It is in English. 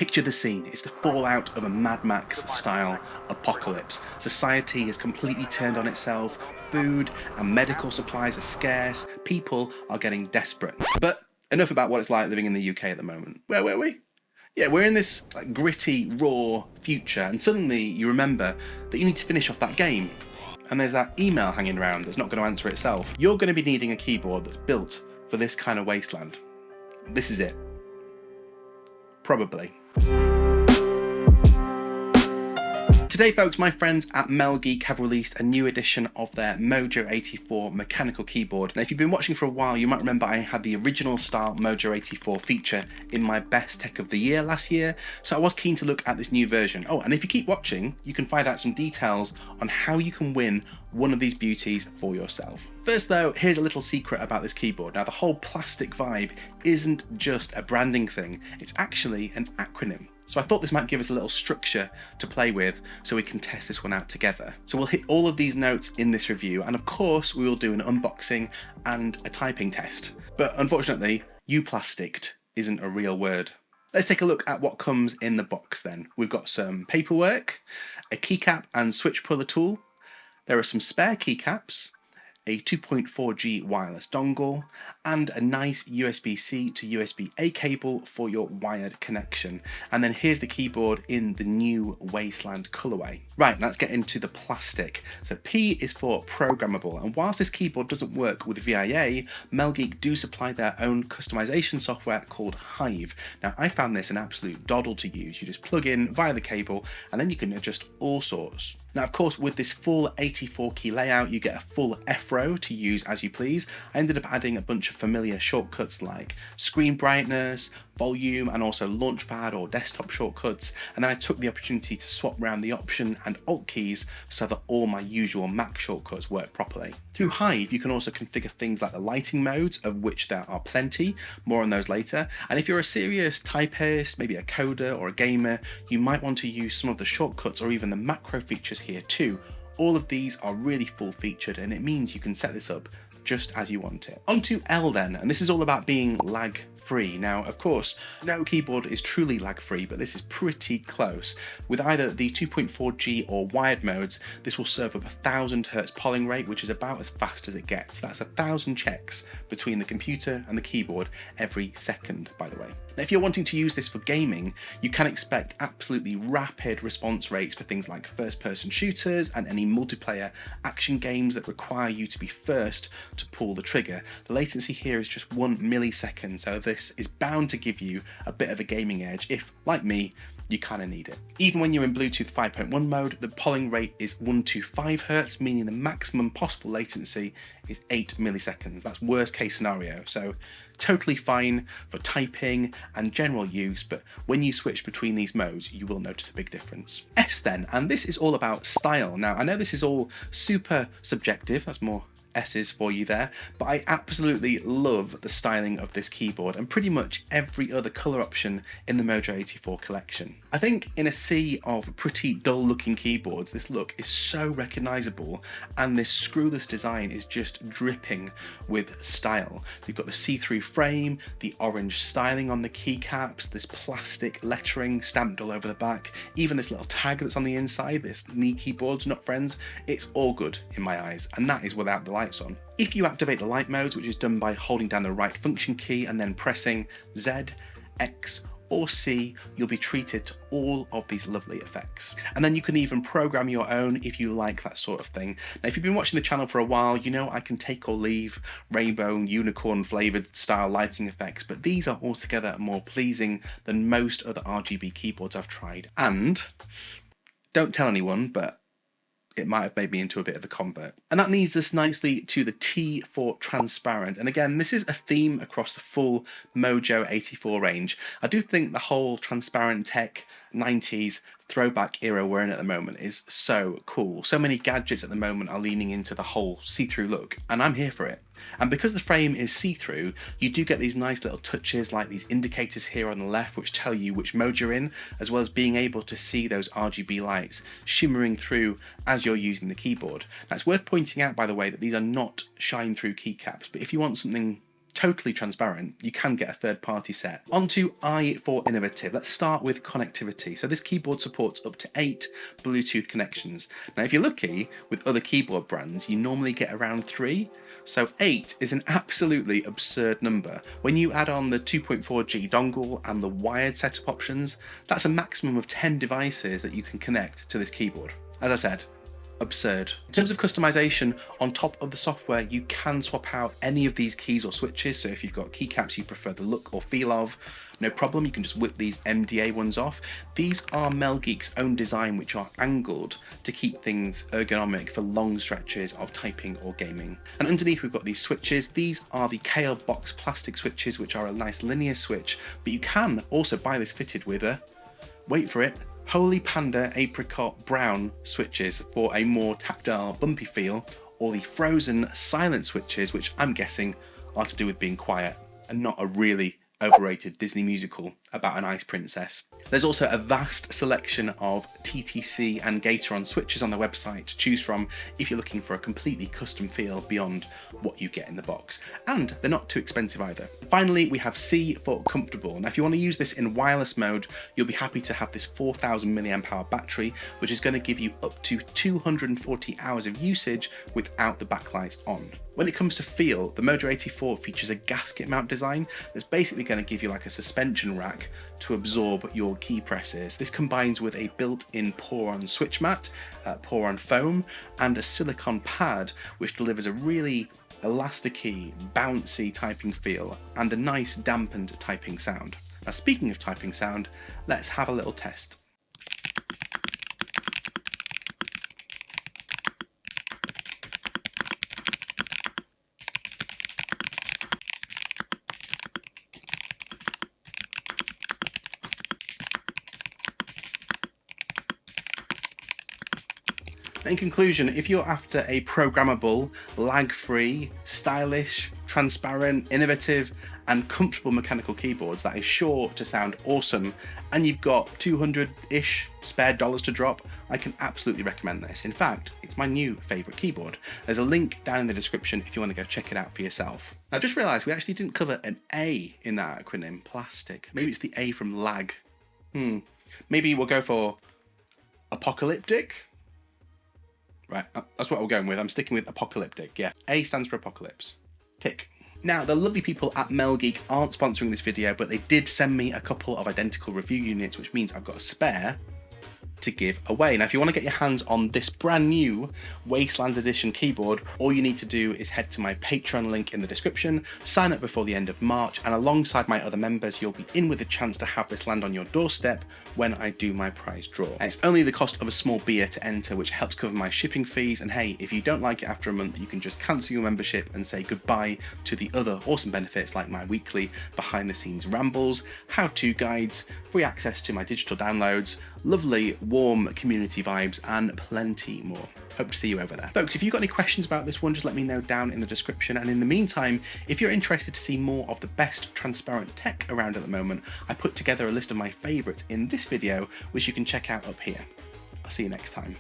Picture the scene. It's the fallout of a Mad Max style apocalypse. Society has completely turned on itself. Food and medical supplies are scarce. People are getting desperate. But enough about what it's like living in the UK at the moment. Where were we? Yeah, we're in this gritty, raw future, and suddenly you remember that you need to finish off that game. And there's that email hanging around that's not going to answer itself. You're going to be needing a keyboard that's built for this kind of wasteland. This is it. Probably. Today folks, my friends at Melgeek have released a new edition of their Mojo 84 mechanical keyboard. Now if you've been watching for a while, you might remember I had the original style Mojo 84 feature in my best tech of the year last year, so I was keen to look at this new version. Oh, and if you keep watching, you can find out some details on how you can win one of these beauties for yourself. First though, here's a little secret about this keyboard. Now the whole plastic vibe isn't just a branding thing, it's actually an acronym. So I thought this might give us a little structure to play with so we can test this one out together. So we'll hit all of these notes in this review, and of course we will do an unboxing and a typing test. But unfortunately, euplasticked isn't a real word. Let's take a look at what comes in the box then. We've got some paperwork, a keycap and switch puller tool. There are some spare keycaps, a 2.4G wireless dongle, and a nice USB-C to USB-A cable for your wired connection. And then here's the keyboard in the new Wasteland colorway. Right, let's get into the plastic. So P is for programmable, and whilst this keyboard doesn't work with VIA, Melgeek do supply their own customization software called Hive. Now I found this an absolute doddle to use. You just plug in via the cable and then you can adjust all sorts. Now of course with this full 84 key layout you get a full F-row to use as you please. I ended up adding a bunch of familiar shortcuts like screen brightness, volume, and also launchpad or desktop shortcuts, and then I took the opportunity to swap around the option and alt keys so that all my usual Mac shortcuts work properly. Through Hive you can also configure things like the lighting modes, of which there are plenty, more on those later, and if you're a serious typist, maybe a coder or a gamer, you might want to use some of the shortcuts or even the macro features here too. All of these are really full featured and it means you can set this up just as you want it. On to L then, and this is all about being lag free. Now of course no keyboard is truly lag free, but this is pretty close. With either the 2.4G or wired modes, this will serve up 1000 Hz polling rate, which is about as fast as it gets. That's 1000 checks between the computer and the keyboard every second, by the way. Now if you're wanting to use this for gaming, you can expect absolutely rapid response rates for things like first-person shooters and any multiplayer action games that require you to be first to pull the trigger. The latency here is just 1 millisecond, so this is bound to give you a bit of a gaming edge if, like me, you kind of need it. Even when you're in Bluetooth 5.1 mode, the polling rate is 125 Hz, meaning the maximum possible latency is 8 milliseconds. That's worst case scenario, so totally fine for typing and general use, but when you switch between these modes, you will notice a big difference. S then, and this is all about style. Now, I know this is all super subjective, that's more S's for you there, but I absolutely love the styling of this keyboard and pretty much every other colour option in the Mojo 84 collection. I think in a sea of pretty dull looking keyboards, this look is so recognisable and this screwless design is just dripping with style. They've got the see-through frame, the orange styling on the keycaps, this plastic lettering stamped all over the back, even this little tag that's on the inside, this knee keyboards not friends, it's all good in my eyes, and that is without the lights on. If you activate the light modes, which is done by holding down the right function key and then pressing Z, X or C, you'll be treated to all of these lovely effects. And then you can even program your own if you like that sort of thing. Now if you've been watching the channel for a while, you know I can take or leave rainbow and unicorn flavoured style lighting effects, but these are altogether more pleasing than most other RGB keyboards I've tried. And don't tell anyone, but it might have made me into a bit of a convert. And that leads us nicely to the T for transparent. And again, this is a theme across the full Mojo 84 range. I do think the whole transparent tech 90s throwback era we're in at the moment is so cool. So many gadgets at the moment are leaning into the whole see-through look, and I'm here for it. And because the frame is see-through, you do get these nice little touches like these indicators here on the left which tell you which mode you're in, as well as being able to see those RGB lights shimmering through as you're using the keyboard. Now it's worth pointing out, by the way, that these are not shine-through keycaps, but if you want something totally transparent, you can get a third-party set. On to I for innovative. Let's start with connectivity. So this keyboard supports up to 8 Bluetooth connections. Now if you're lucky, with other keyboard brands, you normally get around 3. So 8 is an absolutely absurd number. When you add on the 2.4G dongle and the wired setup options, that's a maximum of 10 devices that you can connect to this keyboard. As I said, absurd. In terms of customization, on top of the software, you can swap out any of these keys or switches. So if you've got keycaps you prefer the look or feel of, no problem, you can just whip these MDA ones off. These are Melgeek's own design, which are angled to keep things ergonomic for long stretches of typing or gaming. And underneath we've got these switches. These are the KL Box plastic switches, which are a nice linear switch, but you can also buy this fitted with a, wait for it, Holy Panda Apricot Brown switches for a more tactile, bumpy feel, or the Frozen Silent switches, which I'm guessing are to do with being quiet and not a really overrated Disney musical about an ice princess. There's also a vast selection of TTC and Gateron switches on their website to choose from if you're looking for a completely custom feel beyond what you get in the box. And they're not too expensive either. Finally, we have C for comfortable. Now, if you want to use this in wireless mode, you'll be happy to have this 4000 mAh battery, which is going to give you up to 240 hours of usage without the backlights on. When it comes to feel, the Mojo 84 features a gasket mount design that's basically going to give you like a suspension rack to absorb your key presses. This combines with a built-in pour-on switch mat, pour-on foam, and a silicone pad, which delivers a really elasticy, bouncy typing feel and a nice dampened typing sound. Now, speaking of typing sound, let's have a little test. In conclusion, if you're after a programmable, lag-free, stylish, transparent, innovative, and comfortable mechanical keyboards that is sure to sound awesome, and you've got 200-ish spare dollars to drop, I can absolutely recommend this. In fact, it's my new favourite keyboard. There's a link down in the description if you want to go check it out for yourself. I just realised we actually didn't cover an A in that acronym, plastic. Maybe it's the A from lag. Maybe we'll go for apocalyptic? Right, that's what we're going with. I'm sticking with apocalyptic, yeah. A stands for apocalypse. Tick. Now, the lovely people at Melgeek aren't sponsoring this video, but they did send me a couple of identical review units, which means I've got a spare to give away. Now, if you want to get your hands on this brand new Wasteland Edition keyboard, all you need to do is head to my Patreon link in the description, sign up before the end of March, and alongside my other members, you'll be in with a chance to have this land on your doorstep when I do my prize draw. And it's only the cost of a small beer to enter, which helps cover my shipping fees. And hey, if you don't like it after a month, you can just cancel your membership and say goodbye to the other awesome benefits like my weekly behind the scenes rambles, how-to guides, free access to my digital downloads, lovely warm community vibes, and plenty more. Hope to see you over there. Folks, if you've got any questions about this one, just let me know down in the description. And in the meantime, if you're interested to see more of the best transparent tech around at the moment, I put together a list of my favourites in this video, which you can check out up here. I'll see you next time.